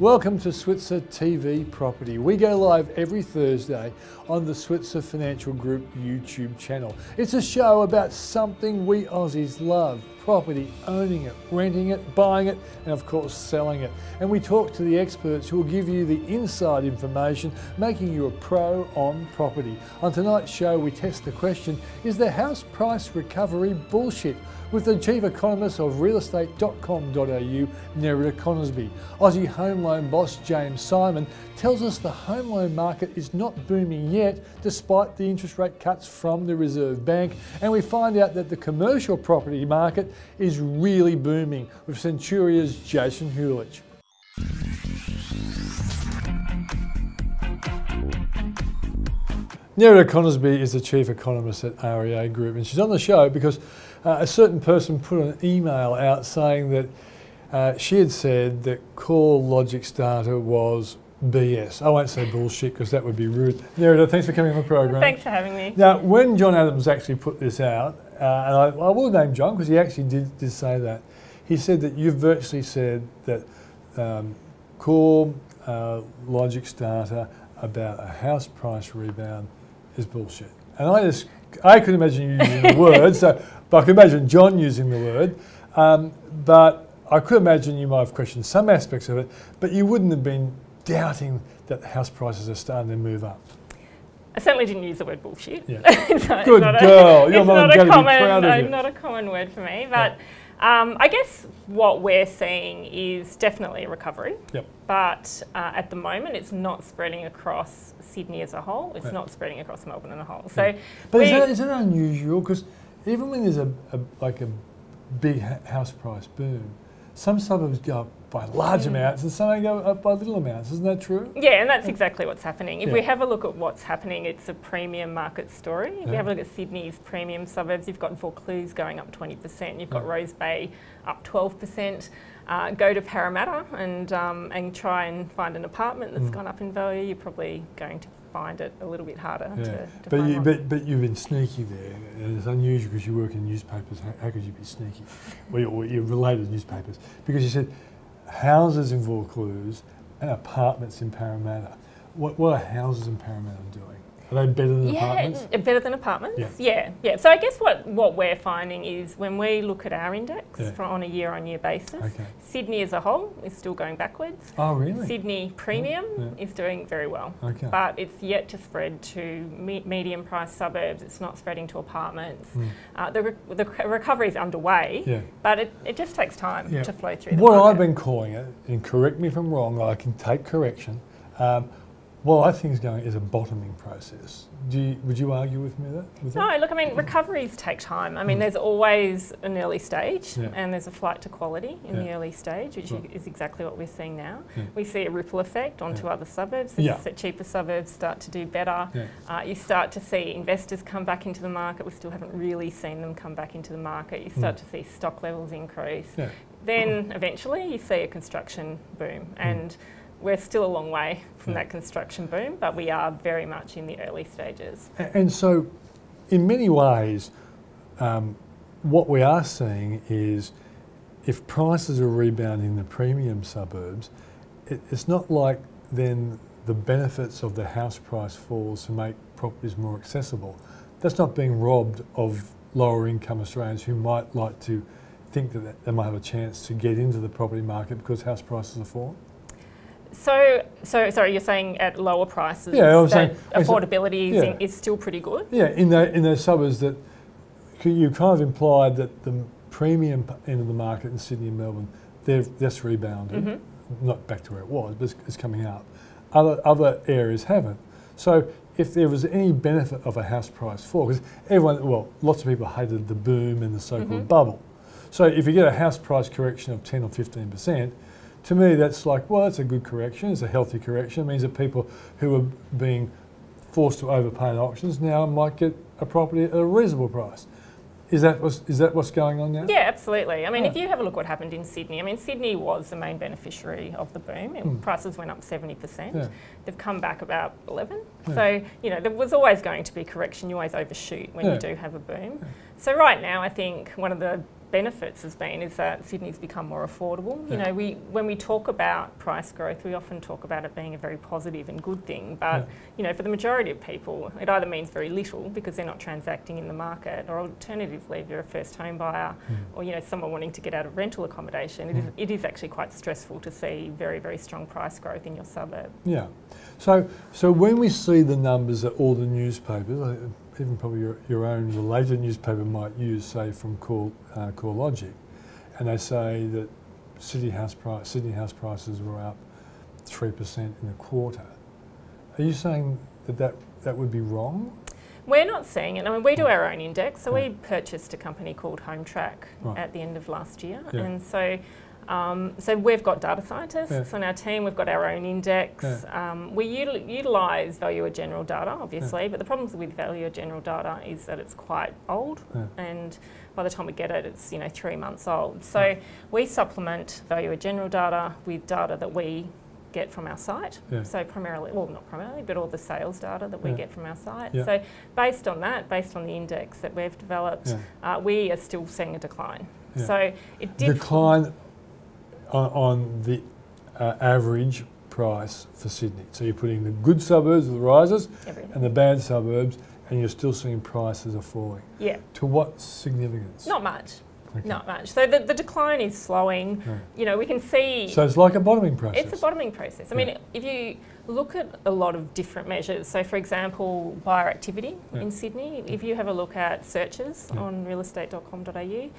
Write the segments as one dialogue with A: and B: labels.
A: Welcome to Switzer TV Property. We go live every Thursday on the Switzer Financial Group YouTube channel. It's a show about something we Aussies love: property, owning it, renting it, buying it, and of course selling it. And we talk to the experts who will give you the inside information, making you a pro on property. On tonight's show, we test the question, is the house price recovery bullshit? With the Chief Economist of realestate.com.au, Nerida Conisbee. Aussie home loan boss James Symond tells us the home loan market is not booming yet, despite the interest rate cuts from the Reserve Bank. And we find out that the commercial property market is really booming, with Centuria's Jason Huljich. Nerida Conisbee is the Chief Economist at REA Group, and she's on the show because a certain person put an email out saying that she had said that core logic data was BS. I won't say bullshit because that would be rude. Nerida, thanks for coming on the program.
B: Thanks for having me.
A: Now, when John Adams actually put this out, and I will name John because he actually did say that, he said that you've virtually said that core logic data about a house price rebound is bullshit. And I could imagine you using the word, but I could imagine John using the word, but I could imagine you might have questioned some aspects of it, but you wouldn't have been doubting that house prices are starting to move up.
B: I certainly didn't use the word bullshit.
A: Yeah.
B: Good
A: girl. Your mum's going to be proud of you.
B: Not a common word for me, but I guess what we're seeing is definitely a recovery.
A: Yep.
B: But at the moment, it's not spreading across Sydney as a whole. It's not spreading across Melbourne as a whole. So,
A: but is that unusual? Because even when there's a big house price boom, some suburbs go up by large amounts and some go up by little amounts. Isn't that true?
B: Yeah, and that's exactly what's happening. If we have a look at what's happening, it's a premium market story. If you have a look at Sydney's premium suburbs, you've got Vaucluse going up 20%, you've got Rose Bay up 12%. Go to Parramatta and try and find an apartment that's gone up in value, you're probably going to find it a little bit harder to find one. But
A: you've been sneaky there, and it's unusual because you work in newspapers. How could you be sneaky? Well, you're related to newspapers. Because you said houses in Vaucluse and apartments in Parramatta. What are houses in Parramatta doing? Are they better than apartments?
B: Better than apartments. Yeah. So I guess what we're finding is when we look at our index on a year-on-year basis, Sydney as a whole is still going backwards.
A: Oh, really?
B: Sydney premium is doing very well, but it's yet to spread to medium-priced suburbs. It's not spreading to apartments. The recovery is underway, but it just takes time to flow through the market.
A: What I've been calling it, and correct me if I'm wrong, I can take correction. Well, I think it's going is a bottoming process. Would you argue with me that?
B: No, look, I mean, recoveries take time. I mean, there's always an early stage and there's a flight to quality in the early stage, which is exactly what we're seeing now. We see a ripple effect onto other suburbs. The cheaper suburbs start to do better. You start to see investors come back into the market. We still haven't really seen them come back into the market. You start to see stock levels increase. Then eventually you see a construction boom. And we're still a long way from that construction boom, but we are very much in the early stages.
A: And so, in many ways, what we are seeing is if prices are rebounding in the premium suburbs, it's not like then the benefits of the house price falls to make properties more accessible. That's not being robbed of lower income Australians who might like to think that they might have a chance to get into the property market because house prices are falling.
B: So sorry, you're saying at lower prices, affordability is still pretty good?
A: Yeah, in those suburbs that you kind of implied that the premium end of the market in Sydney and Melbourne, that's rebounded, not back to where it was, but it's coming up. Other areas haven't. So if there was any benefit of a house price fall, because lots of people hated the boom and the so-called bubble. So if you get a house price correction of 10 or 15%, to me, that's like, well, that's a good correction. It's a healthy correction. It means that people who are being forced to overpay in auctions now might get a property at a reasonable price. Is that what's going on now?
B: Yeah, absolutely. I mean, if you have a look what happened in Sydney, I mean, Sydney was the main beneficiary of the boom. Prices went up 70%. They've come back about 11. So, there was always going to be correction. You always overshoot when you do have a boom. So right now, I think one of the benefits has been is that Sydney's become more affordable. You know, when we talk about price growth, we often talk about it being a very positive and good thing, but you know, for the majority of people, it either means very little because they're not transacting in the market, or alternatively, if you're a first home buyer, or you know, someone wanting to get out of rental accommodation, it is actually quite stressful to see very, very strong price growth in your suburb.
A: Yeah. So when we see the numbers that all the newspapers, even probably your own related newspaper might use, say from Huljich, and they say that Sydney house prices were up 3% in a quarter. Are you saying that would be wrong?
B: We're not seeing it. I mean, we do our own index. So we purchased a company called HomeTrack at the end of last year, and so we've got data scientists on our team. We've got our own index. We utilise Valuer General data, obviously, but the problems with Valuer General data is that it's quite old, and by the time we get it, it's 3 months old. So we supplement Valuer General data with data that we get from our site. So primarily, well, not primarily, but all the sales data that we get from our site. So based on that, based on the index that we've developed, we are still seeing a decline. So it did
A: decline on the average price for Sydney. So you're putting the good suburbs, the rises, and the bad suburbs, and you're still seeing prices are falling.
B: Yeah.
A: To what significance?
B: Not much. Okay. Not much. So the decline is slowing. You know, we can see...
A: So it's like a bottoming process.
B: It's a bottoming process. I mean, if you look at a lot of different measures, so for example, buyer activity in Sydney, if you have a look at searches on realestate.com.au,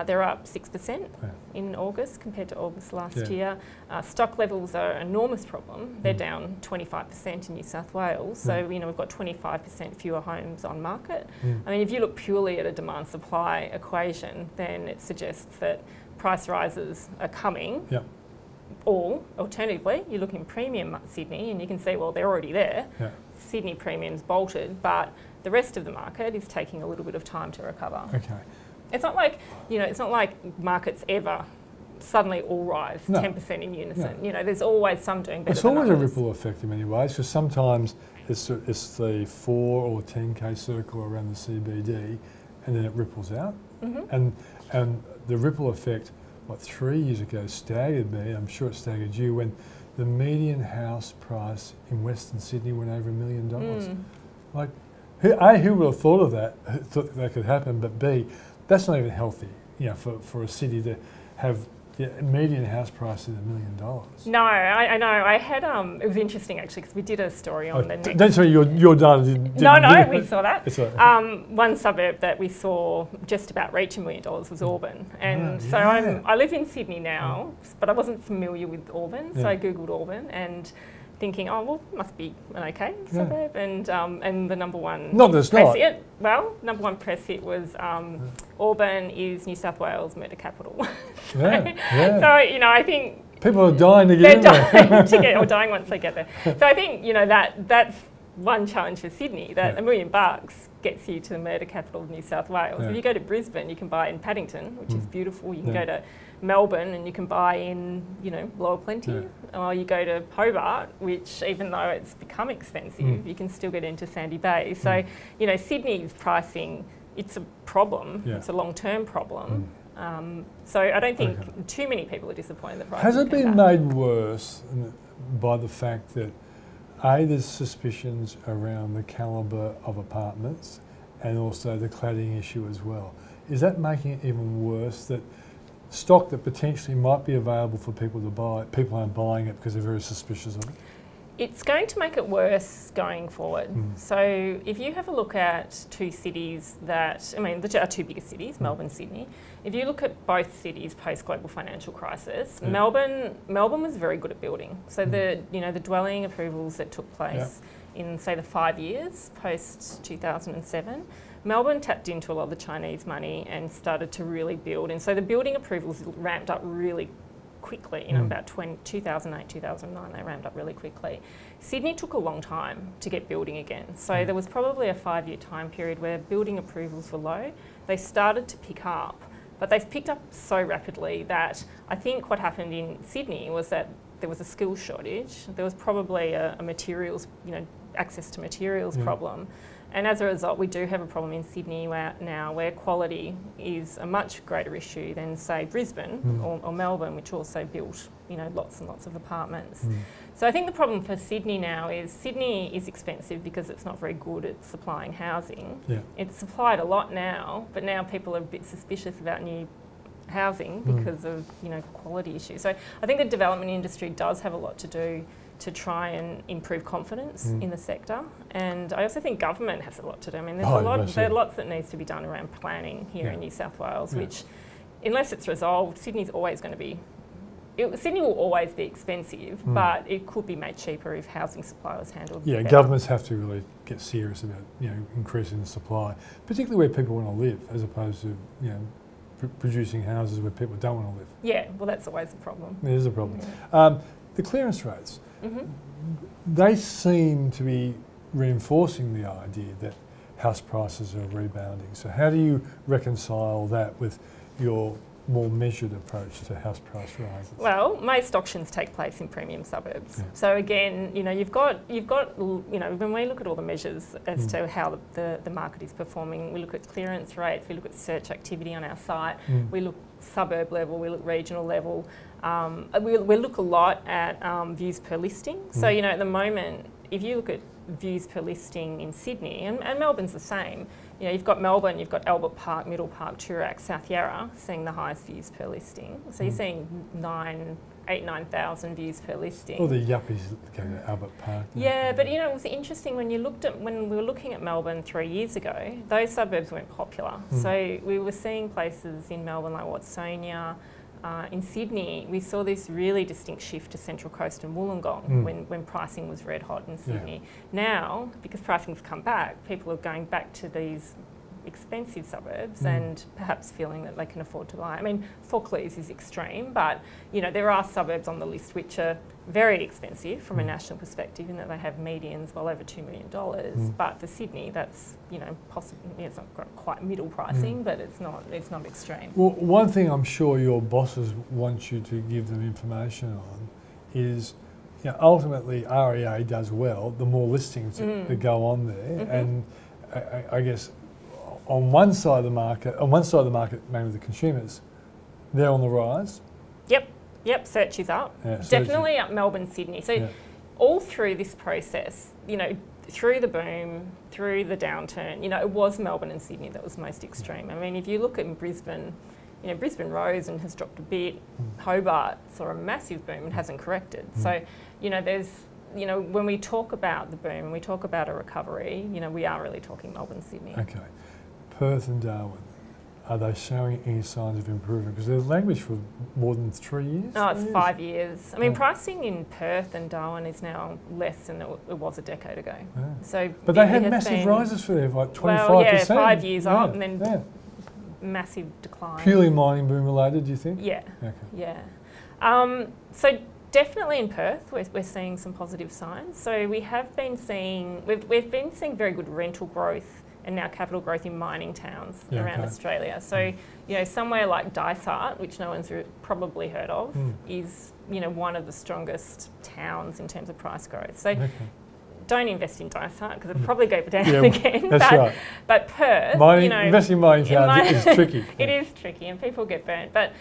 B: they're up 6% in August compared to August last year. Stock levels are an enormous problem. They're down 25% in New South Wales. So, you know, we've got 25% fewer homes on market. I mean, if you look purely at a demand-supply equation, then it suggests that price rises are coming. Or, alternatively, you look in premium Sydney and you can see, well, they're already there. Sydney premium's bolted, but the rest of the market is taking a little bit of time to recover. It's not like, you know, it's not like markets ever suddenly all rise 10% in unison. You know, there's always some doing better.
A: It's always a ripple effect in many ways, because sometimes it's the 4 or 10K circle around the CBD, and then it ripples out. And the ripple effect, 3 years ago, staggered me. I'm sure it staggered you when the median house price in Western Sydney went over $1 million. Like, A, who would have thought of that? Thought that could happen, but B, that's not even healthy. You know, for a city to have median house price is $1 million.
B: No, I know. I had it was interesting actually, because we did a story on the next.
A: Don't say your data didn't.
B: No, we saw that. One suburb that we saw just about reach $1 million was Auburn, and so I live in Sydney now, but I wasn't familiar with Auburn, so I googled Auburn and thinking, oh well, it must be an okay suburb, and the number one press hit. Well, number one press hit was Auburn is New South Wales murder capital. So you know, I think
A: people are dying to get in there.
B: or dying once they get there. So I think, you know, that's one challenge for Sydney, that $1 million gets you to the murder capital of New South Wales. If you go to Brisbane, you can buy in Paddington, which is beautiful. You can go to Melbourne and you can buy in, you know, Lower Plenty. Or you go to Hobart, which even though it's become expensive, you can still get into Sandy Bay. So, you know, Sydney's pricing, it's a problem. It's a long-term problem. So I don't think too many people are disappointed that prices
A: Has it been made worse by the fact that A, there's suspicions around the calibre of apartments and also the cladding issue as well? Is that making it even worse, that stock that potentially might be available for people to buy, people aren't buying it because they're very suspicious of it?
B: It's going to make it worse going forward. So if you have a look at two cities that, I mean, our two biggest cities, Melbourne, Sydney, if you look at both cities post-global financial crisis, Melbourne was very good at building. So the dwelling approvals that took place in, say, the 5 years post-2007, Melbourne tapped into a lot of the Chinese money and started to really build. And so the building approvals ramped up really quickly, you know, about 2008, 2009, they ramped up really quickly. Sydney took a long time to get building again. So there was probably a 5-year time period where building approvals were low. They started to pick up, but they've picked up so rapidly that I think what happened in Sydney was that there was a skills shortage. There was probably a materials, access to materials problem. And as a result, we do have a problem in Sydney now where quality is a much greater issue than, say, Brisbane or Melbourne, which also built, lots and lots of apartments. So I think the problem for Sydney now is Sydney is expensive because it's not very good at supplying housing. It's supplied a lot now, but now people are a bit suspicious about new housing because of, quality issues. So I think the development industry does have a lot to do to try and improve confidence in the sector, and I also think government has a lot to do. I mean, there's lots that needs to be done around planning here in New South Wales, which, unless it's resolved, Sydney's always going to be. Sydney will always be expensive, but it could be made cheaper if housing supply was handled better.
A: Governments have to really get serious about increasing the supply, particularly where people want to live, as opposed to producing houses where people don't want to live.
B: Yeah, well, that's always a problem.
A: It is a problem. The clearance rates. They seem to be reinforcing the idea that house prices are rebounding. So how do you reconcile that with your more measured approach to house price rises?
B: Well, most auctions take place in premium suburbs. So again, you've got when we look at all the measures as to how the market is performing, we look at clearance rates, we look at search activity on our site, we look suburb level, we look regional level, we look a lot at views per listing. So at the moment, if you look at views per listing in Sydney, and Melbourne's the same. You've got Melbourne, you've got Albert Park, Middle Park, Toorak, South Yarra seeing the highest views per listing. So you're seeing 9,000 views per listing.
A: All the yuppies go to Albert Park.
B: Yeah, but it was interesting when we were looking at Melbourne 3 years ago, those suburbs weren't popular. So we were seeing places in Melbourne like Watsonia. In Sydney, we saw this really distinct shift to Central Coast and Wollongong when pricing was red hot in Sydney. Now, because pricing's come back, people are going back to these expensive suburbs and perhaps feeling that they can afford to buy. I mean, Falklands is extreme, but there are suburbs on the list which are very expensive from a national perspective in that they have medians well over $2 million. But for Sydney, that's possibly it's not quite middle pricing, but it's not extreme.
A: Well, one thing I'm sure your bosses want you to give them information on is, ultimately REA does well the more listings that go on there, and I guess. On one side of the market, mainly the consumers, they're on the rise.
B: Yep, search is up. Definitely up Melbourne, Sydney. So all through this process, through the boom, through the downturn, it was Melbourne and Sydney that was most extreme. I mean, if you look at Brisbane, Brisbane rose and has dropped a bit. Hobart saw a massive boom and hasn't corrected. So, there's when we talk about the boom, we talk about a recovery, we are really talking Melbourne, Sydney.
A: Okay. Perth and Darwin, are they showing any signs of improvement? Because they're languished for more than 3 years?
B: No, it's 5 years. I mean, pricing in Perth and Darwin is now less than it was a decade ago. So,
A: but they had massive rises for them, like 25%.
B: Well, yeah, 5 years up and then massive decline.
A: Purely mining boom related, do you think?
B: Yeah. Okay. Yeah. So definitely in Perth, we're seeing some positive signs. So we have been seeing, we've been seeing very good rental growth and now capital growth in mining towns around Australia. So, somewhere like Dysart, which no one's probably heard of, is, one of the strongest towns in terms of price growth. So don't invest in Dysart because it'll probably go down again.
A: That's right.
B: But Perth,
A: investing in mining towns is tricky.
B: It is tricky and people get burnt. But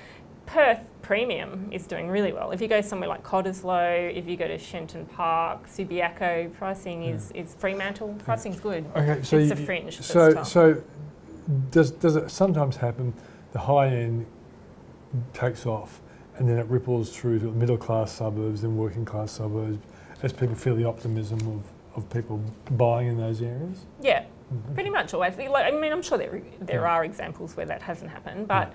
B: Perth Premium is doing really well. If you go somewhere like Cottesloe, if you go to Shenton Park, Subiaco, pricing is Fremantle, pricing's good.
A: Okay, so
B: it's a fringe.
A: So does it sometimes happen the high end takes off and then it ripples through to middle class suburbs and working class suburbs as people feel the optimism of people buying in those areas?
B: Yeah, pretty much always. I mean, I'm sure there are examples where that hasn't happened, but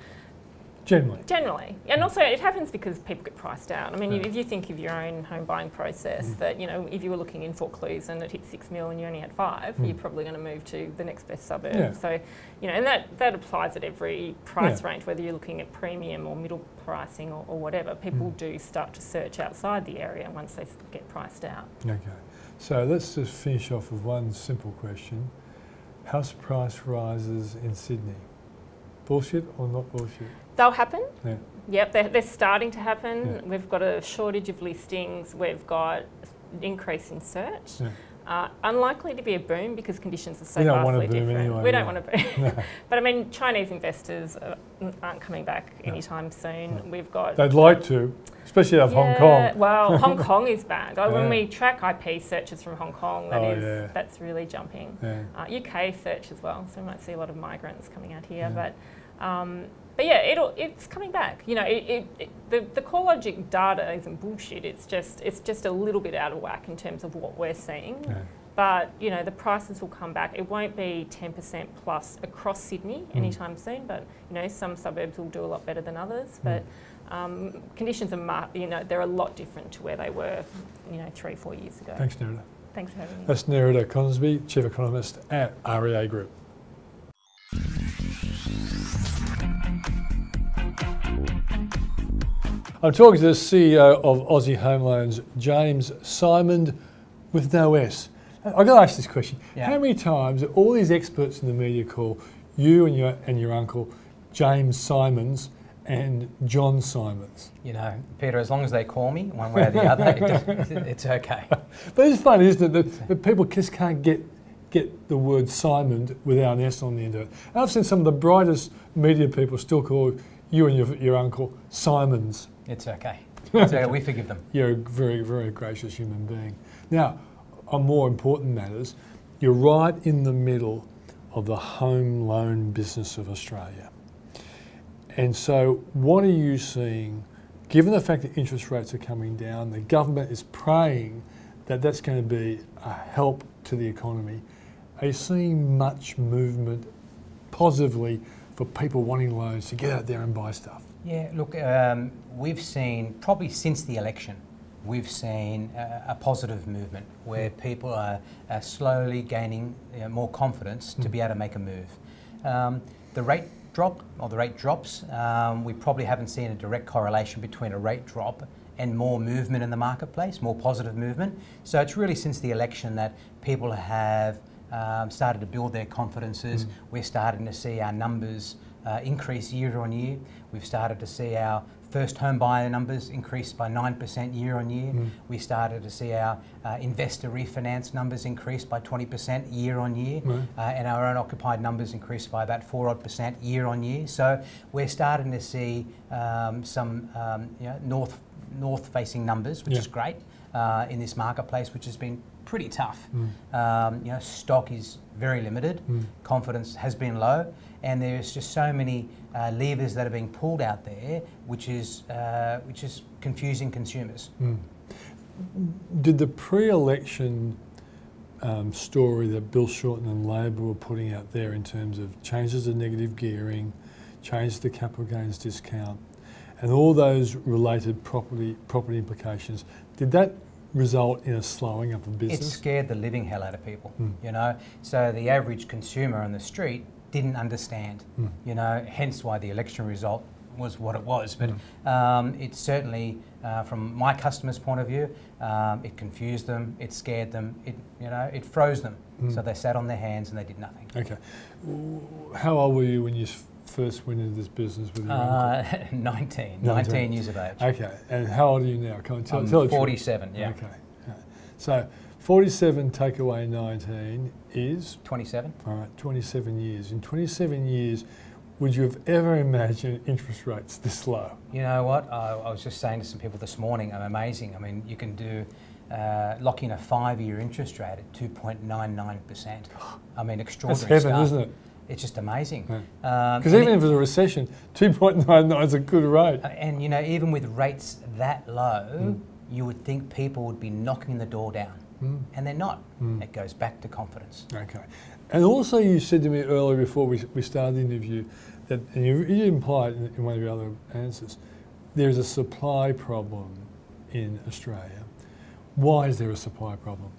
B: Generally. And also it happens because people get priced out. I mean, if you think of your own home buying process, that, if you were looking in Falklands and it hit 6 mil and you only had 5, you're probably going to move to the next best suburb. So, and that applies at every price range, whether you're looking at premium or middle pricing or whatever. People do start to search outside the area once they get priced out. Okay.
A: So let's just finish off with one simple question. House price rises in Sydney. Bullshit or not bullshit?
B: They'll happen, Yep, they're starting to happen. Yeah. We've got a shortage of listings. We've got an increase in search. Yeah. Unlikely to be a boom because conditions are so vastly different.
A: Anyway,
B: we don't want to boom. No. But I mean, Chinese investors aren't coming back anytime soon. No. We've got...
A: They'd like to, especially out of Hong Kong.
B: Well, Hong Kong is back. When we track IP searches from Hong Kong, that's really jumping. Yeah. UK search as well, so we might see a lot of migrants coming out here. Yeah. But yeah, it's coming back. You know, the CoreLogic data isn't bullshit. It's just a little bit out of whack in terms of what we're seeing. Yeah. But you know, the prices will come back. It won't be 10% plus across Sydney anytime soon. But you know, some suburbs will do a lot better than others. But conditions are, they're a lot different to where they were, 3-4 years ago.
A: Thanks, Nerida.
B: Thanks for having me.
A: That's Nerida Conisbee, Chief Economist at REA Group. I'm talking to the CEO of Aussie Home Loans, James Symond, with no S. I've got to ask this question. Yeah. How many times are all these experts in the media call you and your uncle James Simons and John Simons?
C: You know, Peter, as long as they call me one way or the other, it's okay.
A: But it's funny, isn't it, that people just can't get the word Symond without an S on the end of it. And I've seen some of the brightest media people still call you and your uncle Simons.
C: It's okay. It's okay. We forgive them.
A: You're a very, very gracious human being. Now, on more important matters, you're right in the middle of the home loan business of Australia. And so what are you seeing, given the fact that interest rates are coming down, the government is praying that that's going to be a help to the economy. Are you seeing much movement positively for people wanting loans to get out there and buy stuff?
C: Yeah, look, we've seen, probably since the election, we've seen a positive movement where people are slowly gaining more confidence to be able to make a move. The rate drop, or the rate drops, we probably haven't seen a direct correlation between a rate drop and more movement in the marketplace, more positive movement. So it's really since the election that people have started to build their confidences. We're starting to see our numbers increase year on year. We've started to see our first home buyer numbers increase by 9% year on year. We started to see our investor refinance numbers increase by 20% year on year, and our own occupied numbers increase by about 4% year on year. So we're starting to see some north-facing numbers, which is great in this marketplace, which has been pretty tough. Stock is very limited, confidence has been low, and there's just so many levers that are being pulled out there, which is confusing consumers.
A: Did the pre-election story that Bill Shorten and Labor were putting out there in terms of changes to negative gearing, changes to capital gains discount, and all those related property implications, did that result in a slowing up of business?
C: It scared the living hell out of people, So the average consumer on the street didn't understand, hence why the election result was what it was. But it certainly, from my customers' point of view, it confused them, it scared them, it froze them. So they sat on their hands and they did nothing.
A: Okay. How old were you when you first went into this business with your uncle?
C: 19 years of age.
A: Okay, and how old are you now? Can I tell
C: 47, yeah.
A: Okay, so 47 take away 19 is?
C: 27.
A: All right, 27 years. In 27 years, would you have ever imagined interest rates this low?
C: You know what, I was just saying to some people this morning, I'm amazing. I mean, you can do lock in a 5-year interest rate at 2.99%. I mean, extraordinary
A: That's heaven,
C: stuff.
A: isn't it?
C: It's just amazing.
A: Because even if it's a recession, 2.99 is a good rate.
C: And even with rates that low, you would think people would be knocking the door down. And they're not. It goes back to confidence.
A: Okay. And also you said to me earlier before we started the interview, that, and you implied in one of your other answers, there's a supply problem in Australia. Why is there a supply problem?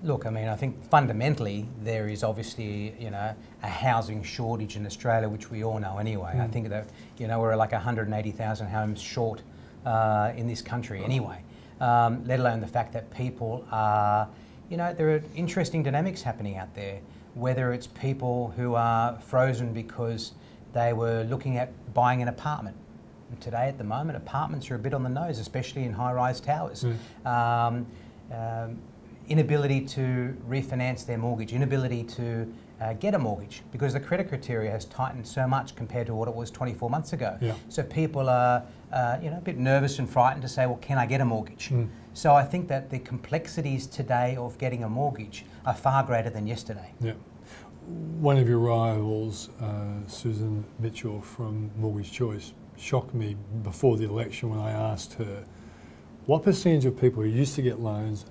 C: Look, I mean, I think fundamentally there is obviously, a housing shortage in Australia, which we all know anyway. I think that, we're like 180,000 homes short in this country anyway, let alone the fact that people are, there are interesting dynamics happening out there, whether it's people who are frozen because they were looking at buying an apartment today at the moment, apartments are a bit on the nose, especially in high-rise towers. Inability to refinance their mortgage, inability to get a mortgage because the credit criteria has tightened so much compared to what it was 24 months ago. So people are a bit nervous and frightened to say, well, can I get a mortgage? So I think that the complexities today of getting a mortgage are far greater than yesterday.
A: One of your rivals, Susan Mitchell from Mortgage Choice, shocked me before the election when I asked her, what percentage of people who used to get loans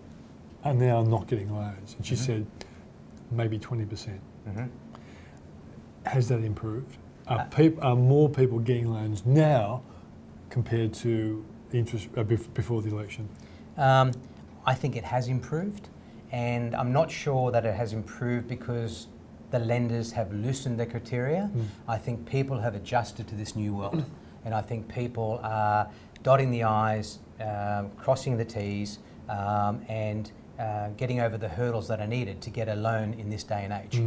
A: are now not getting loans? And she said, maybe 20%. Has that improved? Are more people getting loans now compared to the interest before the election?
C: I think it has improved, and I'm not sure that it has improved because the lenders have loosened their criteria. I think people have adjusted to this new world, and I think people are dotting the I's, crossing the T's, and getting over the hurdles that are needed to get a loan in this day and age.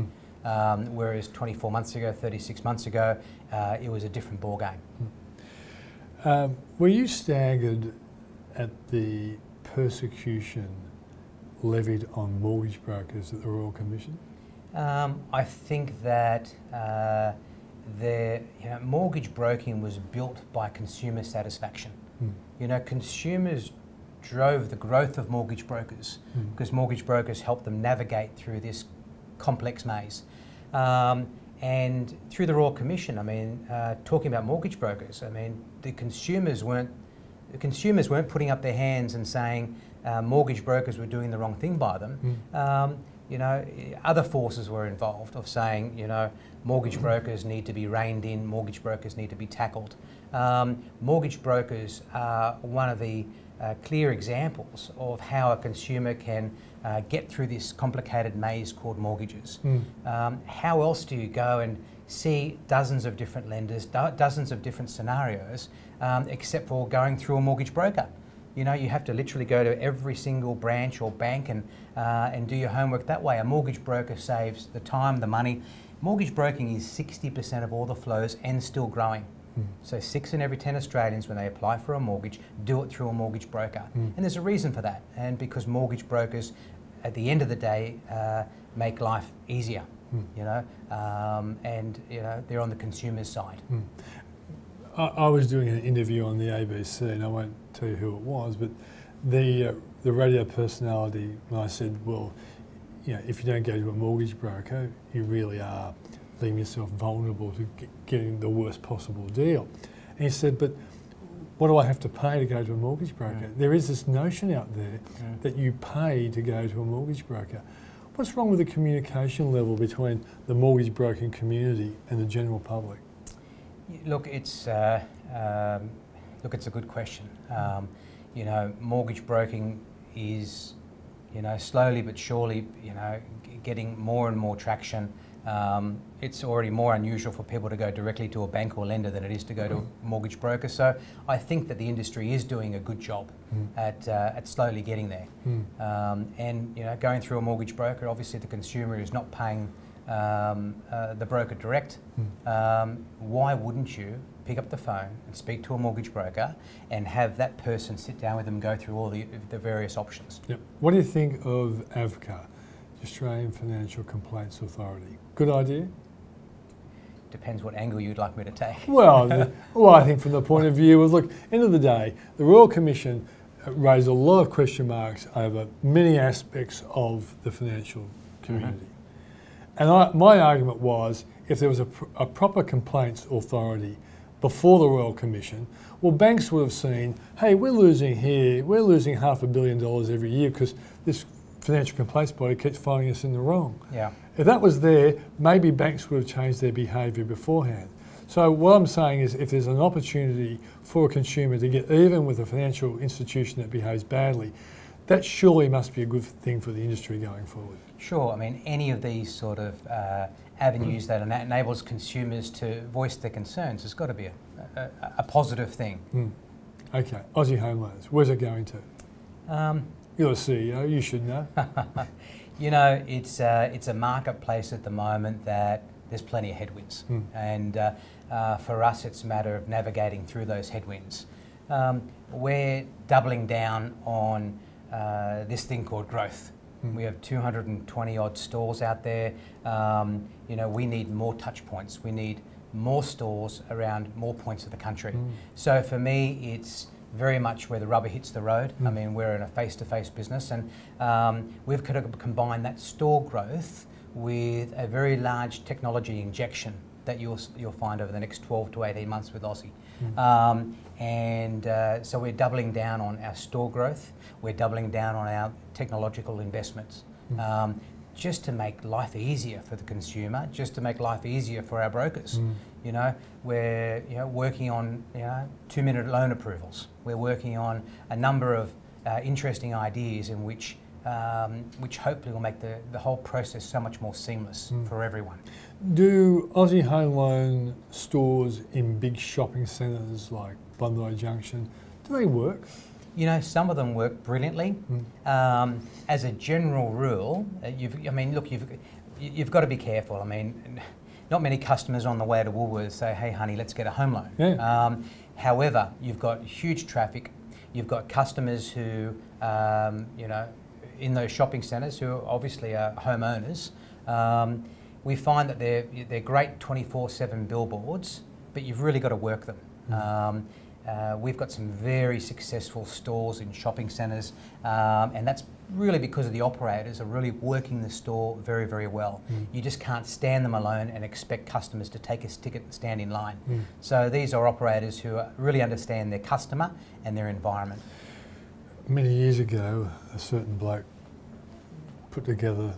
C: Whereas 24 months ago, 36 months ago, it was a different ball game.
A: Were you staggered at the persecution levied on mortgage brokers at the Royal Commission?
C: I think that mortgage broking was built by consumer satisfaction. Consumers drove the growth of mortgage brokers because mortgage brokers helped them navigate through this complex maze. And through the Royal Commission, talking about mortgage brokers, the consumers weren't putting up their hands and saying mortgage brokers were doing the wrong thing by them. Other forces were involved of saying, mortgage brokers need to be reined in, mortgage brokers need to be tackled. Mortgage brokers are one of the clear examples of how a consumer can get through this complicated maze called mortgages. How else do you go and see dozens of different lenders, dozens of different scenarios, except for going through a mortgage broker? You have to literally go to every single branch or bank and do your homework that way. A mortgage broker saves the time, the money. Mortgage broking is 60% of all the flows and still growing. So 6 in every 10 Australians, when they apply for a mortgage, do it through a mortgage broker. And there's a reason for that. And because mortgage brokers, at the end of the day, make life easier, and they're on the consumer's side.
A: I was doing an interview on the ABC, and I won't tell you who it was, but the radio personality, when I said, well, if you don't go to a mortgage broker, you really are leaving yourself vulnerable to getting the worst possible deal. And he said, but what do I have to pay to go to a mortgage broker? There is this notion out there that you pay to go to a mortgage broker. What's wrong with the communication level between the mortgage broking community and the general public?
C: Look, it's a good question. Mortgage broking is, slowly but surely, getting more and more traction. It's already more unusual for people to go directly to a bank or lender than it is to go to a mortgage broker. So I think that the industry is doing a good job at slowly getting there. And going through a mortgage broker, obviously the consumer is not paying the broker direct. Why wouldn't you pick up the phone and speak to a mortgage broker and have that person sit down with them and go through all the various options?
A: What do you think of AVCA, Australian Financial Complaints Authority? Good idea?
C: Depends what angle you'd like me to take.
A: Well, I think from the point of view of, look, end of the day, the Royal Commission raised a lot of question marks over many aspects of the financial community. And my argument was, if there was a proper complaints authority before the Royal Commission, well, banks would have seen, hey, we're losing $500 million every year because this financial complaints body keeps finding us in the wrong. If that was there, maybe banks would have changed their behaviour beforehand. So what I'm saying is, if there's an opportunity for a consumer to get even with a financial institution that behaves badly, that surely must be a good thing for the industry going forward.
C: Sure, any of these sort of avenues that enables consumers to voice their concerns has got to be a positive thing.
A: Okay, Aussie Home Loans, where's it going to? You're the CEO, you should know.
C: It's a marketplace at the moment that there's plenty of headwinds. And for us, it's a matter of navigating through those headwinds. We're doubling down on this thing called growth. We have 220 odd stores out there. You know, we need more touch points. We need more stores around more points of the country. So for me, it's very much where the rubber hits the road. I mean, we're in a face-to-face business, and we've kind of combined that store growth with a very large technology injection that you'll find over the next 12 to 18 months with Aussie. So we're doubling down on our store growth. We're doubling down on our technological investments, just to make life easier for the consumer, just to make life easier for our brokers. You know, we're working on 2-minute loan approvals. We're working on a number of interesting ideas in which hopefully will make the whole process so much more seamless for everyone.
A: Do Aussie Home Loan stores in big shopping centres like Bondi Junction, do they work?
C: You know, some of them work brilliantly. As a general rule, you've got to be careful. I mean, not many customers on the way to Woolworths say, "Hey, honey, let's get a home loan."
A: Yeah.
C: However, you've got huge traffic. You've got customers who, in those shopping centres who obviously are homeowners. We find that they're great 24/7 billboards, but you've really got to work them. We've got some very successful stores in shopping centres, and that's really because of the operators are really working the store very, very well. You just can't stand them alone and expect customers to take a ticket and stand in line. So these are operators who really understand their customer and their environment.
A: Many years ago, a certain bloke put together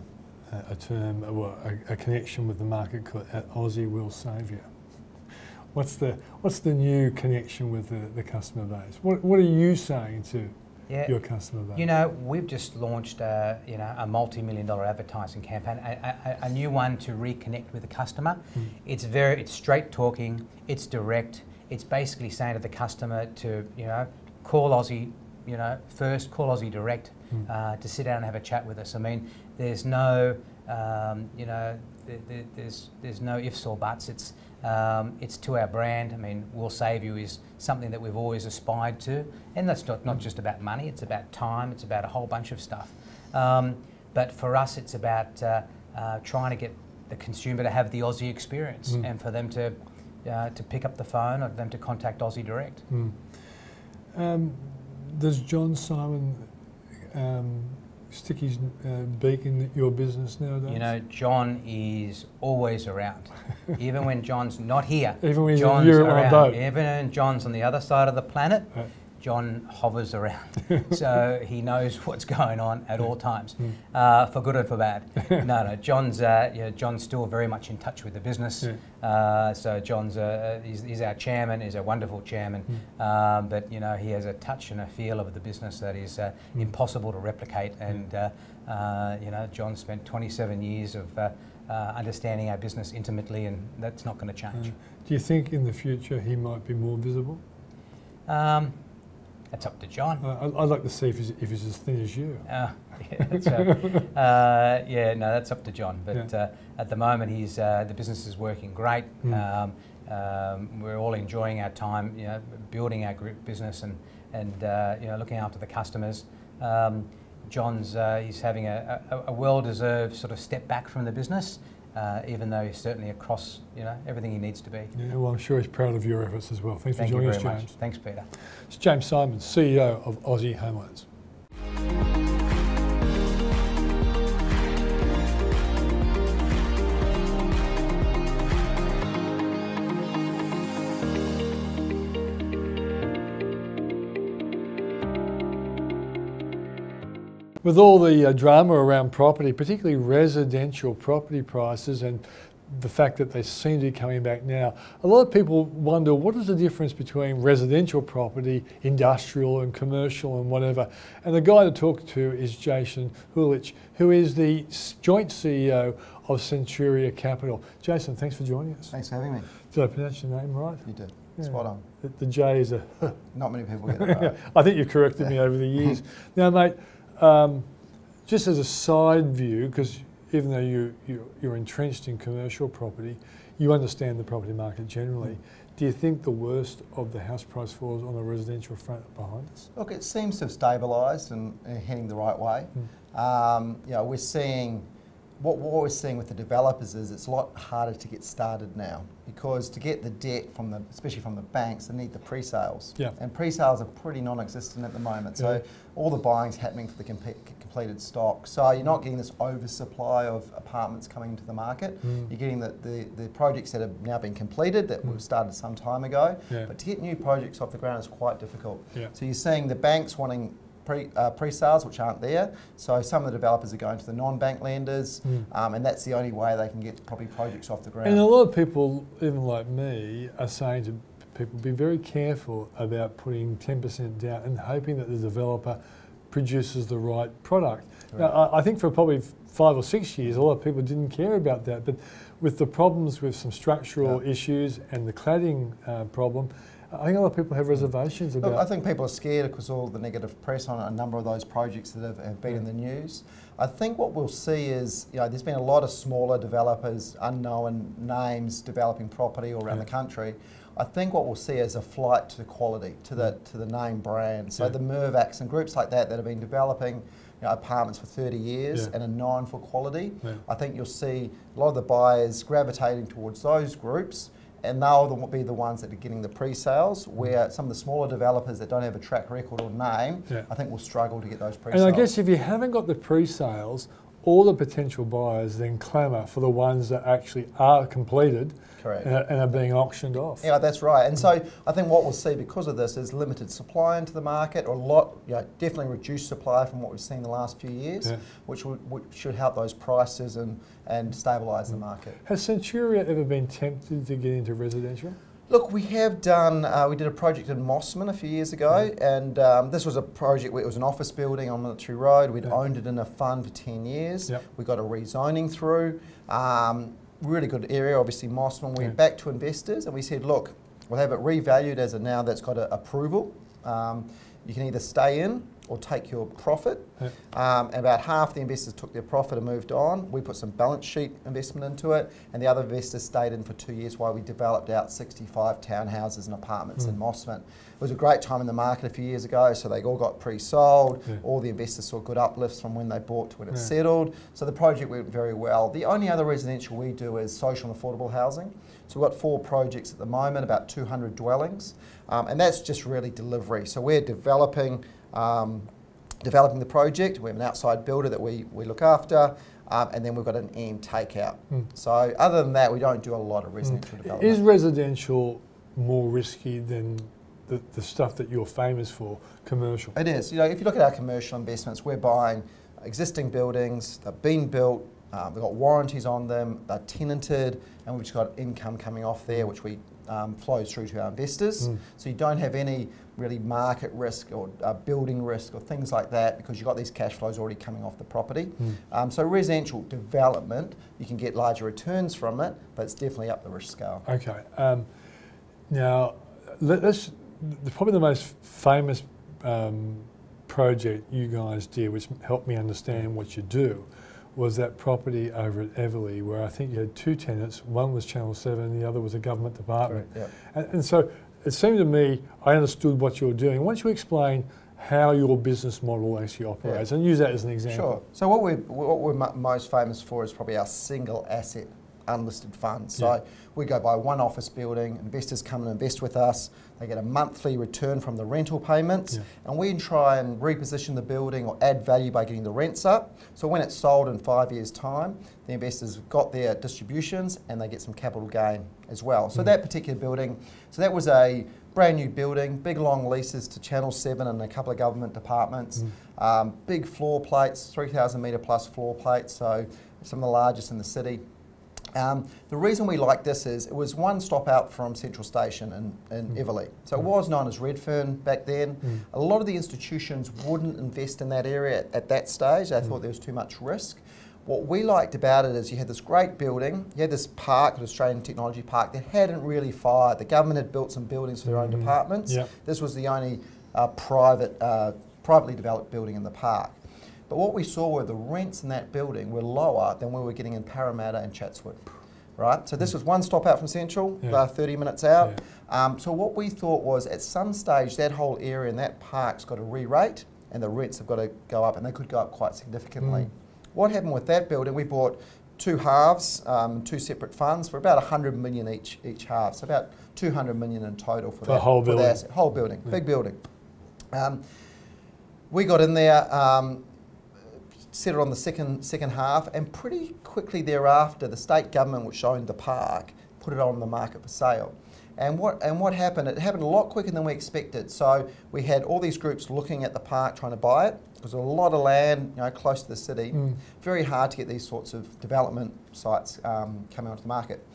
A: a term, a connection with the market called Aussie will save you. What's the new connection with the customer base? What are you saying to your customer base?
C: You know, we've just launched a multi-million-dollar advertising campaign, a new one to reconnect with the customer. It's straight talking, it's direct. It's basically saying to the customer to call Aussie, first call Aussie direct to sit down and have a chat with us. I mean, there's no there's no ifs or buts. It's to our brand. I mean, we'll save you is something that we've always aspired to, and that's not just about money. It's about time. It's about a whole bunch of stuff. But for us, it's about trying to get the consumer to have the Aussie experience, and for them to pick up the phone or them to contact Aussie direct.
A: Does John Symond stick his beak in your business nowadays?
C: You know, John is always around. Even when John's not here,
A: even when
C: John's
A: you're
C: around.
A: on a boat.
C: Even when John's on the other side of the planet, John hovers around. So he knows what's going on at all times, for good and for bad. No, John's still very much in touch with the business. So John's he's our chairman. He's a wonderful chairman, but he has a touch and a feel of the business that is impossible to replicate. And John spent 27 years of understanding our business intimately, and that's not going to change.
A: Do you think in the future he might be more visible?
C: That's up to John.
A: I'd like to see if he's as thin as you.
C: That's up to John. But at the moment, the business is working great. We're all enjoying our time, building our group business and looking after the customers. John's he's having a well-deserved sort of step back from the business. Even though he's certainly across, everything he needs to be.
A: Yeah, well, I'm sure he's proud of your efforts as well. Thanks for joining us, James.
C: Much. Thanks, Peter.
A: It's James Symond, CEO of Aussie Home Loans. With all the drama around property, particularly residential property prices and the fact that they seem to be coming back now, a lot of people wonder what is the difference between residential property, industrial and commercial and whatever. And the guy to talk to is Jason Huljich, who is the joint CEO of Centuria Capital. Jason, thanks for joining us.
D: Thanks for having me.
A: Did I pronounce your name right?
D: You did.
A: Yeah.
D: Spot on.
A: The J is a
D: Not many people get it right.
A: I think you've corrected me over the years. Now, mate, just as a side view, because even though you're entrenched in commercial property, you understand the property market generally. Do you think the worst of the house price falls on the residential front behind us?
D: Look, it seems to have stabilised and heading the right way. You know, we're seeing, what we're seeing with the developers is it's a lot harder to get started now, because to get the debt from the, especially from the banks, they need the pre-sales.
A: Yeah.
D: And pre-sales are pretty non-existent at the moment. So all the buying's happening for the completed stock. So you're not getting this oversupply of apartments coming into the market. You're getting the projects that have now been completed that were started some time ago. But to get new projects off the ground is quite difficult. So you're seeing the banks wanting pre-sales, which aren't there. So some of the developers are going to the non-bank lenders, and that's the only way they can get property projects off the ground.
A: And a lot of people, even like me, are saying to people, be very careful about putting 10% down and hoping that the developer produces the right product. Now, I think for probably 5 or 6 years, a lot of people didn't care about that, but with the problems with some structural issues and the cladding problem, I think a lot of people have reservations about.
D: Look, I think people are scared because all the negative press on a number of those projects that have been in the news. I think what we'll see is, you know, there's been a lot of smaller developers, unknown names, developing property all around the country. I think what we'll see is a flight to quality, to the name brand. So the Mervacs and groups like that that have been developing, you know, apartments for 30 years and are known for quality. I think you'll see a lot of the buyers gravitating towards those groups, and they'll be the ones that are getting the pre-sales, where some of the smaller developers that don't have a track record or name, I think will struggle to get those pre-sales.
A: And I guess if you haven't got the pre-sales, all the potential buyers then clamour for the ones that actually are completed and are being auctioned off.
D: Yeah, that's right. And so I think what we'll see because of this is limited supply into the market, or a lot, you know, definitely reduced supply from what we've seen the last few years, which should help those prices and stabilise the market.
A: Has Centuria ever been tempted to get into residential?
D: Look, we have done, we did a project in Mossman a few years ago, and this was a project where it was an office building on Military Road. We'd owned it in a fund for 10 years. We got a rezoning through. Really good area, obviously Mossman. We went back to investors and we said, look, we'll have it revalued as a now that's got a approval. You can either stay in or take your profit. And about half the investors took their profit and moved on. We put some balance sheet investment into it, and the other investors stayed in for 2 years while we developed out 65 townhouses and apartments in Mossman. It was a great time in the market a few years ago, so they all got pre-sold. All the investors saw good uplifts from when they bought to when it settled. So the project went very well. The only other residential we do is social and affordable housing. So we've got 4 projects at the moment, about 200 dwellings, and that's just really delivery. So we're developing the project. We have an outside builder that we look after, and then we've got an end takeout. So other than that, we don't do a lot of residential development.
A: Is residential more risky than the stuff that you're famous for, commercial?
D: It is. You know, if you look at our commercial investments, we're buying existing buildings, they've been built, they've got warranties on them, they're tenanted, and we've just got income coming off there, which we flows through to our investors. So you don't have any really market risk or building risk or things like that, because you've got these cash flows already coming off the property. So residential development, you can get larger returns from it, but it's definitely up the risk scale.
A: Okay. Now, probably the most famous project you guys did, which helped me understand what you do, was that property over at Everleigh, where I think you had 2 tenants. One was Channel 7 and the other was a government department. And so it seemed to me, I understood what you were doing. Why don't you explain how your business model actually operates and use that as an example?
D: Sure. So what we're most famous for is probably our single asset unlisted fund. So we go buy one office building, investors come and invest with us, they get a monthly return from the rental payments, and we try and reposition the building or add value by getting the rents up. So when it's sold in 5 years' time, the investors have got their distributions and they get some capital gain as well. So that particular building, so that was a brand new building, big long leases to Channel 7 and a couple of government departments, big floor plates, 3,000 metre plus floor plates, so some of the largest in the city. The reason we like this is it was one stop out from Central Station in Everleigh. So it was known as Redfern back then. A lot of the institutions wouldn't invest in that area at that stage. They thought there was too much risk. What we liked about it is you had this great building, you had this park, the Australian Technology Park, that hadn't really fired. The government had built some buildings for their own departments. This was the only privately developed building in the park. But what we saw were the rents in that building were lower than we were getting in Parramatta and Chatswood. Right, so this was one stop out from Central, 30 minutes out. So what we thought was at some stage that whole area and that park's got to re-rate and the rents have got to go up, and they could go up quite significantly. What happened with that building, we bought two halves, two separate funds for about 100 million each half, so about 200 million in total for that
A: whole building.
D: Asset, whole building, big building. We got in there, set it on the second half, and pretty quickly thereafter, the state government, which owned the park, put it on the market for sale. And what happened? It happened a lot quicker than we expected. So we had all these groups looking at the park, trying to buy it. There's a lot of land, close to the city. Very hard to get these sorts of development sites coming onto the market.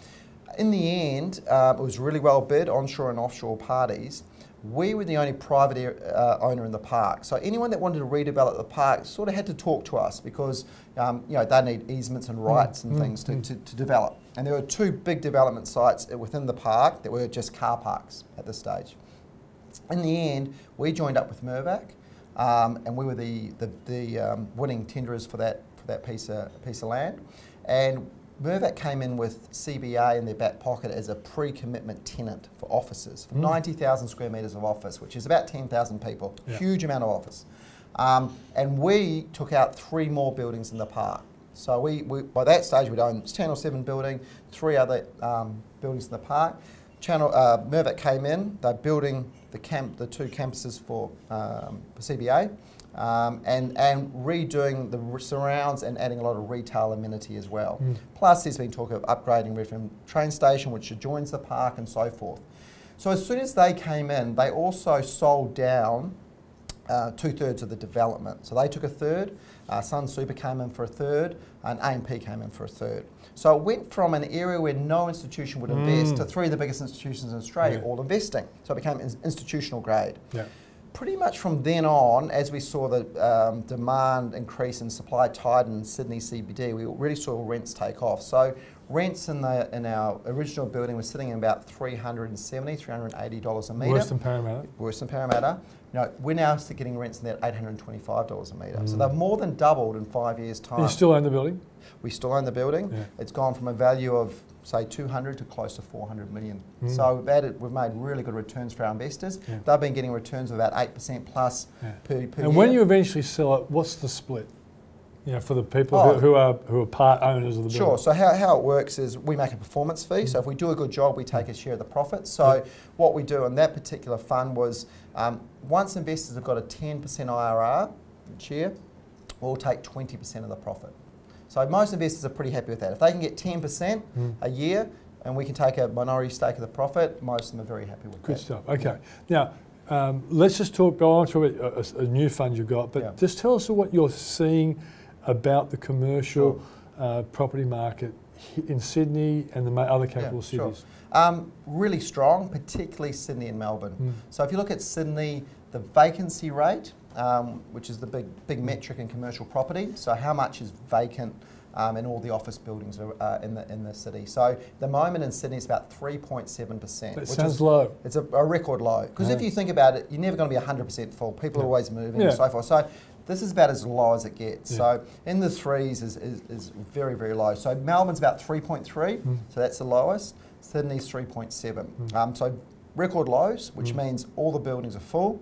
D: In the end, it was really well bid, onshore and offshore parties. We were the only private owner in the park. So anyone that wanted to redevelop the park sort of had to talk to us because they need easements and rights and things to develop. And there were two big development sites within the park that were just car parks at this stage. In the end, we joined up with Mirvac, and we were the winning tenderers for that piece of land. And Mirvac came in with CBA in their back pocket as a pre-commitment tenant for offices, for 90,000 square metres of office, which is about 10,000 people, huge amount of office. And we took out 3 more buildings in the park. So we by that stage we'd owned Channel 7 building, 3 other buildings in the park. Mirvac came in, they're building the 2 campuses for CBA. And redoing the surrounds and adding a lot of retail amenity as well. Plus there's been talk of upgrading Redfern train station, which adjoins the park and so forth. So as soon as they came in, they also sold down 2/3 of the development. So they took 1/3, Sun Super came in for 1/3, and AMP came in for 1/3. So it went from an area where no institution would invest to 3 of the biggest institutions in Australia all investing. So it became institutional grade. Pretty much from then on, as we saw the demand increase and supply tighten in Sydney CBD, we really saw rents take off. So rents in our original building were sitting at about $370, $380 a metre.
A: Worse than Parramatta?
D: Worse than Parramatta. We're now getting rents in that $825 a metre. So they've more than doubled in 5 years' time.
A: You still own the building?
D: We still own the building. It's gone from a value of, say, 200 to close to 400 million. So we've made really good returns for our investors. They've been getting returns of about 8% plus per year.
A: And when you eventually sell it, what's the split? For the people who are part owners of the building?
D: Sure. So how it works is we make a performance fee. So if we do a good job, we take a share of the profits. So what we do in that particular fund was once investors have got a 10% IRR each year, we'll take 20% of the profit. So most investors are pretty happy with that. If they can get 10% a year and we can take a minority stake of the profit, most of them are very happy with that.
A: Good stuff. Okay. Now, let's just go on to a new fund you've got, but just tell us what you're seeing about the commercial property market in Sydney and the other capital cities.
D: Really strong, particularly Sydney and Melbourne. So if you look at Sydney, the vacancy rate, which is the big metric in commercial property, so how much is vacant in all the office buildings in the city. So the moment in Sydney is about 3.7%.
A: That sounds low.
D: It's a record low. Because if you think about it, you're never going to be 100% full. People are always moving and so forth. So this is about as low as it gets. So in the 3s is very, very low. So Melbourne's about 3.3, so that's the lowest. Sydney's 3.7. So record lows, which means all the buildings are full.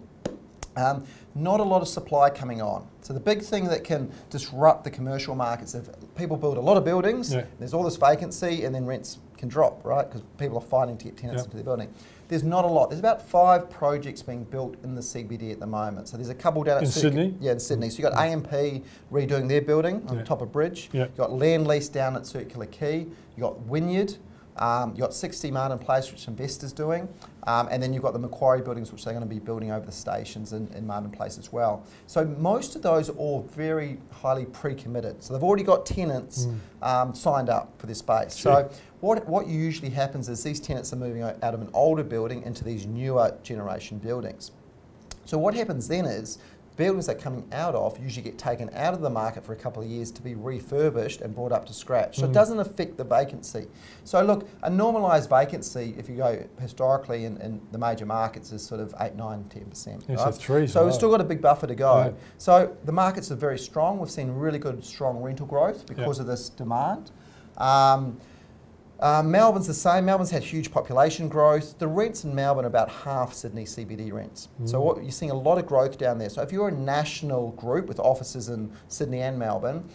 D: Not a lot of supply coming on. So the big thing that can disrupt the commercial markets, if people build a lot of buildings, there's all this vacancy and then rents can drop, right? Because people are fighting to get tenants into their building. There's not a lot. There's about 5 projects being built in the CBD at the moment. So there's a couple down at
A: Sydney?
D: Yeah, in Sydney. So you've got AMP redoing their building on the top of Bridge. You've got Land Lease down at Circular Quay. You've got Wynyard. You've got 60 Martin Place, which investors doing. And then you've got the Macquarie buildings, which they're going to be building over the stations in Martin Place as well. So most of those are all very highly pre-committed. So they've already got tenants signed up for this space. So what usually happens is these tenants are moving out of an older building into these newer generation buildings. So what happens then is buildings they're coming out of usually get taken out of the market for a couple of years to be refurbished and brought up to scratch. So it doesn't affect the vacancy. So look, a normalised vacancy, if you go historically in the major markets, is sort of 8, 9, 10%.
A: Yeah,
D: right?
A: So
D: we've still got a big buffer to go.
A: Right.
D: So the markets are very strong. We've seen really good, strong rental growth because of this demand. Melbourne's the same. Melbourne's had huge population growth. The rents in Melbourne are about half Sydney CBD rents. So you're seeing a lot of growth down there. So if you're a national group with offices in Sydney and Melbourne,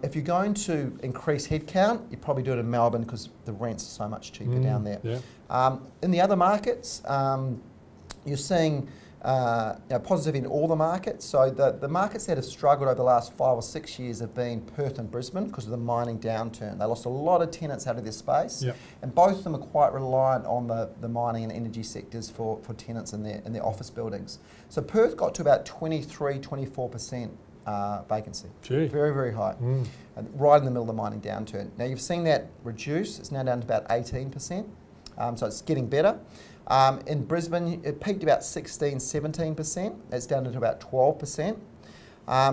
D: if you're going to increase headcount, you probably do it in Melbourne because the rents are so much cheaper down there. Yeah. In the other markets, you're seeing positive in all the markets. So the markets that have struggled over the last 5 or 6 years have been Perth and Brisbane because of the mining downturn. They lost a lot of tenants out of their space, and both of them are quite reliant on the mining and energy sectors for tenants in their office buildings. So Perth got to about 23, 24% vacancy. Gee. Very, very high. And right in the middle of the mining downturn. Now you've seen that reduce. It's now down to about 18%. So it's getting better. In Brisbane, it peaked about 16, 17%. It's down to about 12%.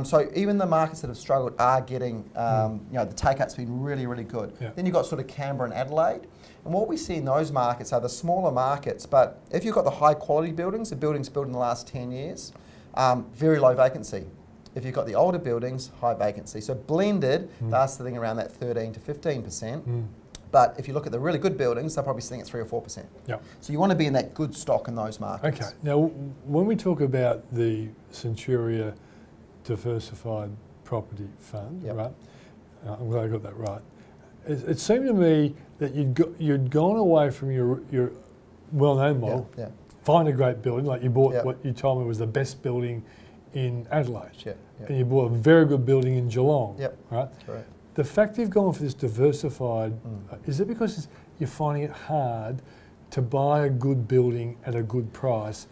D: So even the markets that have struggled are getting, the take-up's been really, really good. Yeah. Then you've got sort of Canberra and Adelaide. And what we see in those markets are the smaller markets, but if you've got the high-quality buildings, the buildings built in the last 10 years, very low vacancy. If you've got the older buildings, high vacancy. So blended, they're sitting around that 13 to 15%. But if you look at the really good buildings, they're probably sitting at 3 or 4%. Yep. So you want to be in that good stock in those markets. Okay.
A: Now, when we talk about the Centuria Diversified Property Fund, right? I'm glad I got that right. It seemed to me that you'd gone away from your well-known model. Yeah. Find a great building, like you bought what you told me was the best building in Adelaide, and you bought a very good building in Geelong. Yep. Right. Correct. The fact you've gone for this diversified, is it because you're finding it hard to buy a good building at a good price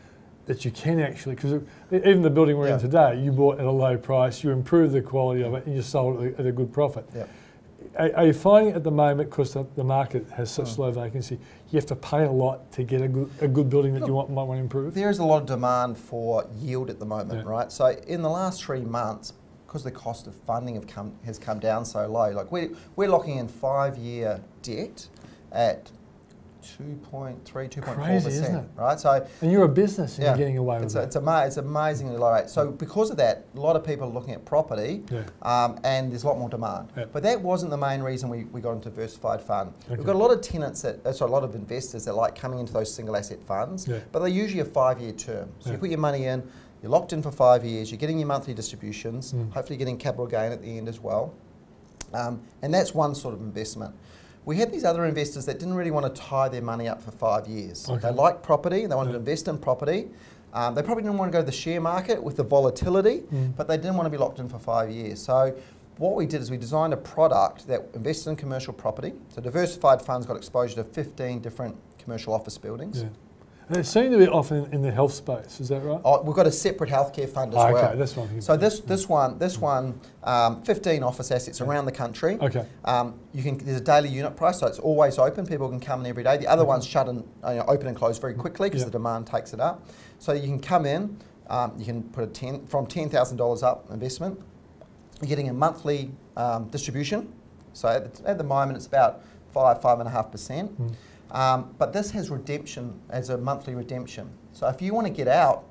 A: that you can actually, because even the building we're in today, you bought at a low price, you improved the quality of it and you sold it at a good profit. Yep. Are you finding at the moment, because the market has such low vacancy, you have to pay a lot to get a good building that you might want to improve?
D: There is a lot of demand for yield at the moment, right? So in the last 3 months, because the cost of funding has come down so low, like we're locking in 5-year debt at 2.3, 2.4%, right? So,
A: and you're a business and you're getting away with it.
D: It's amazingly low rate. So because of that, a lot of people are looking at property, and there's a lot more demand. Yep. But that wasn't the main reason we got into diversified fund. Okay. We've got a lot of tenants a lot of investors that like coming into those single asset funds, but they're usually a 5-year term. So you put your money in, you're locked in for 5 years, you're getting your monthly distributions, hopefully getting capital gain at the end as well. And that's one sort of investment. We had these other investors that didn't really want to tie their money up for 5 years. Okay. They liked property, they wanted to invest in property. They probably didn't want to go to the share market with the volatility, but they didn't want to be locked in for 5 years. So what we did is we designed a product that invested in commercial property. So diversified funds got exposure to 15 different commercial office buildings. Yeah.
A: And it seemed to be often in the health space, is that right?
D: Oh, we've got a separate healthcare fund as well.
A: Okay, this one.
D: So this one, 15 office assets around the country. Okay. There's a daily unit price, so it's always open. People can come in every day. The other one's shut and open and close very quickly because the demand takes it up. So you can come in, you can put from $10,000 up investment. You're getting a monthly distribution. So at the moment it's about 5.5%. But this has redemption as a monthly redemption. So if you want to get out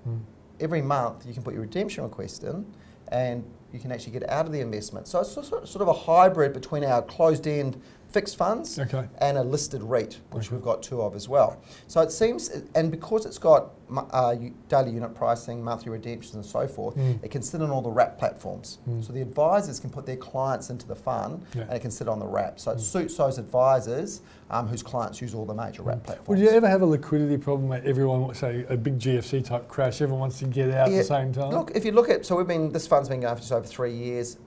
D: every month, you can put your redemption request in and you can actually get out of the investment. So it's sort of a hybrid between our closed-end fixed funds and a listed REIT, which we've got 2 of as well. So it seems, and because it's got daily unit pricing, monthly redemptions and so forth, it can sit on all the wrap platforms. So the advisors can put their clients into the fund and it can sit on the wrap. So it suits those advisors whose clients use all the major wrap platforms.
A: Would you ever have a liquidity problem where everyone, say a big GFC type crash, everyone wants to get out at the same time?
D: Look, if you look at, so this fund's been going for just over 3 years.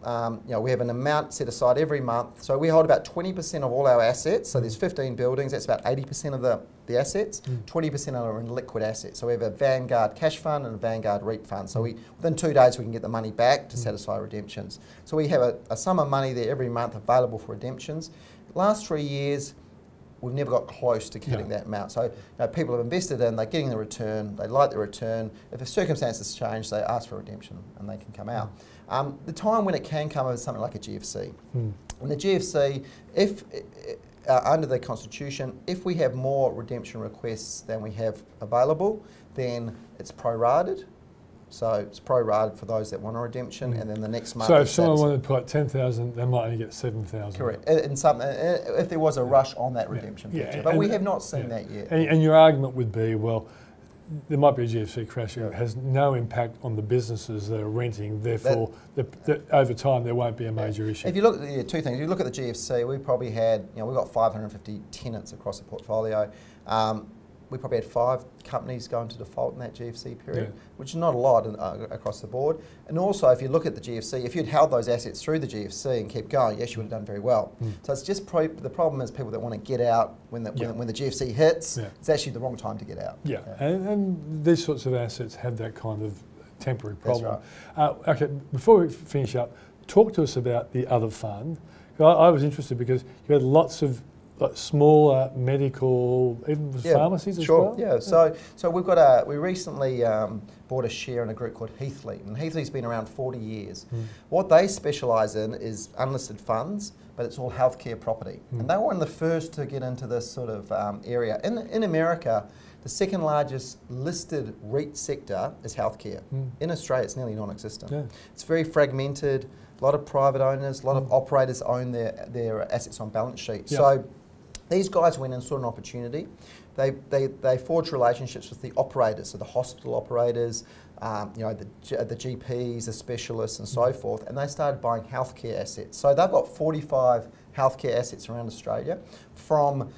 D: We have an amount set aside every month. So we hold about 20% of all our assets. So there's 15 buildings, that's about 80% of the assets. 20% are in liquid assets. So we have a Vanguard cash fund and a Vanguard REIT fund. So within 2 days we can get the money back to satisfy redemptions. So we have a sum of money there every month available for redemptions. Last 3 years, we've never got close to hitting that amount. So people have invested in, they're getting the return, they like the return. If the circumstances change, they ask for redemption and they can come out. The time when it can come is something like a GFC. In the GFC, if under the Constitution, if we have more redemption requests than we have available, then it's prorated. So it's prorated for those that want a redemption, and then the next month.
A: So if someone wanted to put 10,000, they might only get 7,000.
D: Correct. And if there was a rush on that redemption feature, but we have not seen that yet.
A: And your argument would be, well, there might be a GFC crash. It has no impact on the businesses that are renting. Therefore, over time there won't be a major issue.
D: If you look at two things, if you look at the GFC, we probably had, we've got 550 tenants across the portfolio. We probably had 5 companies go into default in that GFC period, which is not a lot across the board. And also, if you look at the GFC, if you'd held those assets through the GFC and kept going, yes, you would have done very well. So it's just the problem is people that want to get out when the GFC hits, it's actually the wrong time to get out.
A: And these sorts of assets have that kind of temporary problem.
D: That's right.
A: Okay, before we finish up, talk to us about the other fund. I was interested because you had lots of smaller medical, even pharmacies as well?
D: So we've got we recently bought a share in a group called Huljich, and Huljich been around 40 years. What they specialise in is unlisted funds, but it's all healthcare property. And they were one of the first to get into this sort of area. In America, the second largest listed REIT sector is healthcare. In Australia, it's nearly non-existent. It's very fragmented, a lot of private owners, a lot of operators own their assets on balance sheet. So these guys went and saw an opportunity. They forged relationships with the operators, so the hospital operators, the GPs, the specialists and so forth, and they started buying healthcare assets. So they've got 45 healthcare assets around Australia, from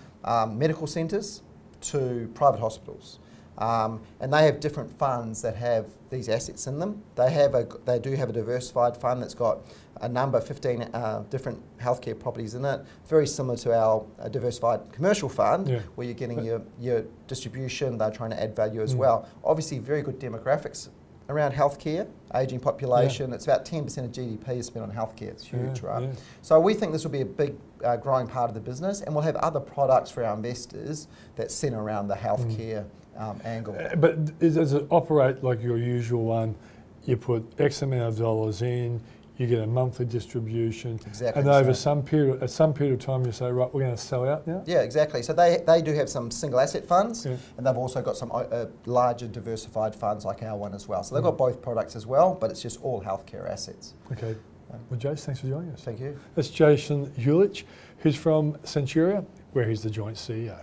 D: medical centres to private hospitals. And they have different funds that have these assets in them. They do have a diversified fund that's got a number, 15 different healthcare properties in it, very similar to our diversified commercial fund, where you're getting your distribution, they're trying to add value as well. Obviously, very good demographics around healthcare, ageing population. It's about 10% of GDP is spent on healthcare. It's huge, right? So we think this will be a big growing part of the business, and we'll have other products for our investors that centre around the healthcare angle.
A: But does it operate like your usual one? You put X amount of dollars in, you get a monthly distribution, and over some period of time you say, right, we're going to sell out now? Yeah,
D: exactly. So they do have some single asset funds, and they've also got some larger diversified funds like our one as well. So they've got both products as well, but it's just all healthcare assets.
A: Okay. Well, Jace, thanks for joining us.
D: Thank you.
A: That's Jason Huljich, who's from Centuria, where he's the joint CEO.